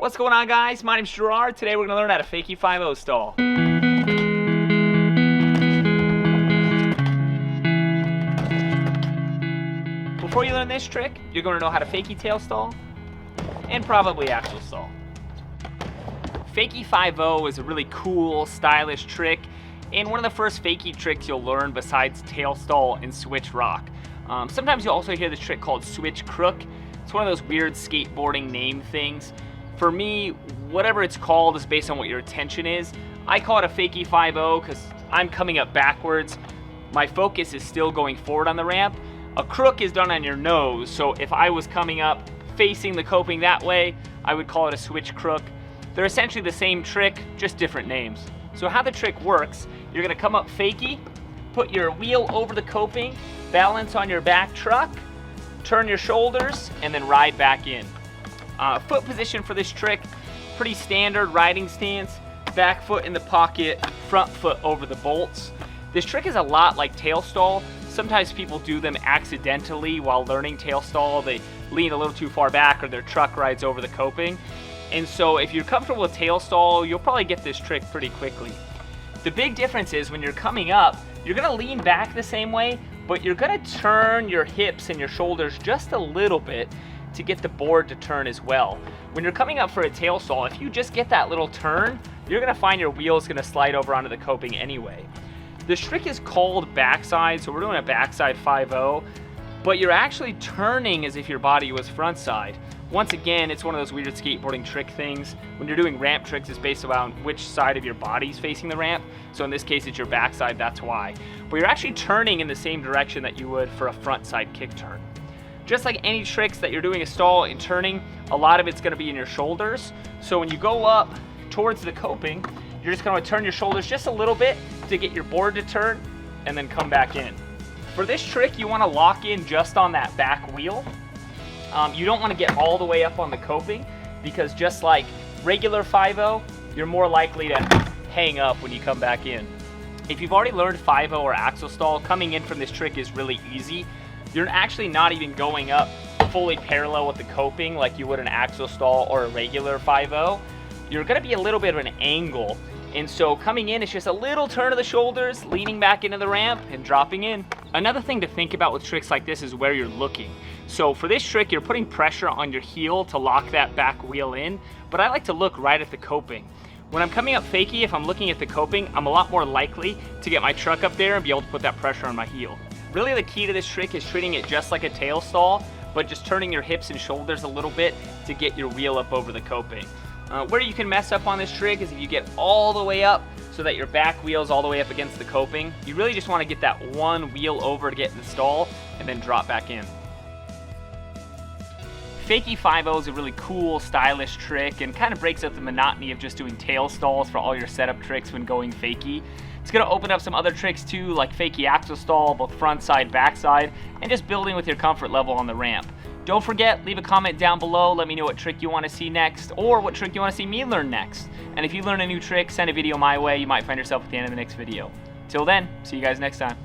What's going on, guys? My name's Gerard. Today we're going to learn how to Fakie 5-0 stall. Before you learn this trick, you're going to know how to Fakie tail stall and probably axle stall. Fakie 5-0 is a really cool, stylish trick and one of the first Fakie tricks you'll learn besides tail stall and switch rock. Sometimes you'll also hear this trick called switch crook. It's one of those weird skateboarding name things. For me, whatever it's called is based on what your intention is. I call it a Fakie 5-0 because I'm coming up backwards. My focus is still going forward on the ramp. A crook is done on your nose, so if I was coming up facing the coping that way, I would call it a switch crook. They're essentially the same trick, just different names. So how the trick works, you're gonna come up Fakie, put your wheel over the coping, balance on your back truck, turn your shoulders, and then ride back in. Foot position for this trick, pretty standard riding stance, back foot in the pocket, front foot over the bolts. This trick is a lot like tail stall. Sometimes people do them accidentally while learning tail stall. They lean a little too far back or their truck rides over the coping. And so if you're comfortable with tail stall, you'll probably get this trick pretty quickly. The big difference is when you're coming up, you're gonna lean back the same way, but you're gonna turn your hips and your shoulders just a little bit to get the board to turn as well. When you're coming up for a tail stall, if you just get that little turn, you're gonna find your wheel is gonna slide over onto the coping anyway. This trick is called backside, so we're doing a backside 5-0, but you're actually turning as if your body was front side. Once again, it's one of those weird skateboarding trick things. When you're doing ramp tricks, it's based around which side of your body's facing the ramp. So in this case, it's your backside, that's why. But you're actually turning in the same direction that you would for a front side kick turn. Just like any tricks that you're doing a stall and turning, a lot of it's gonna be in your shoulders. So when you go up towards the coping, you're just gonna turn your shoulders just a little bit to get your board to turn and then come back in. For this trick, you wanna lock in just on that back wheel. You don't wanna get all the way up on the coping because just like regular 5-0, you're more likely to hang up when you come back in. If you've already learned 5-0 or axle stall, coming in from this trick is really easy. You're actually not even going up fully parallel with the coping like you would an axle stall or a regular 5-0. You're gonna be a little bit of an angle. And so coming in, it's just a little turn of the shoulders, leaning back into the ramp and dropping in. Another thing to think about with tricks like this is where you're looking. So for this trick, you're putting pressure on your heel to lock that back wheel in, but I like to look right at the coping. When I'm coming up Fakie, if I'm looking at the coping, I'm a lot more likely to get my truck up there and be able to put that pressure on my heel. Really the key to this trick is treating it just like a tail stall, but just turning your hips and shoulders a little bit to get your wheel up over the coping. Where you can mess up on this trick is if you get all the way up so that your back wheel is all the way up against the coping. You really just want to get that one wheel over to get in the stall and then drop back in. Fakie 5-0 is a really cool, stylish trick and kind of breaks up the monotony of just doing tail stalls for all your setup tricks when going Fakie. It's going to open up some other tricks too, like Fakie axle stall, both front side, back side, and just building with your comfort level on the ramp. Don't forget, leave a comment down below, let me know what trick you want to see next, or what trick you want to see me learn next. And if you learn a new trick, send a video my way, you might find yourself at the end of the next video. Till then, see you guys next time.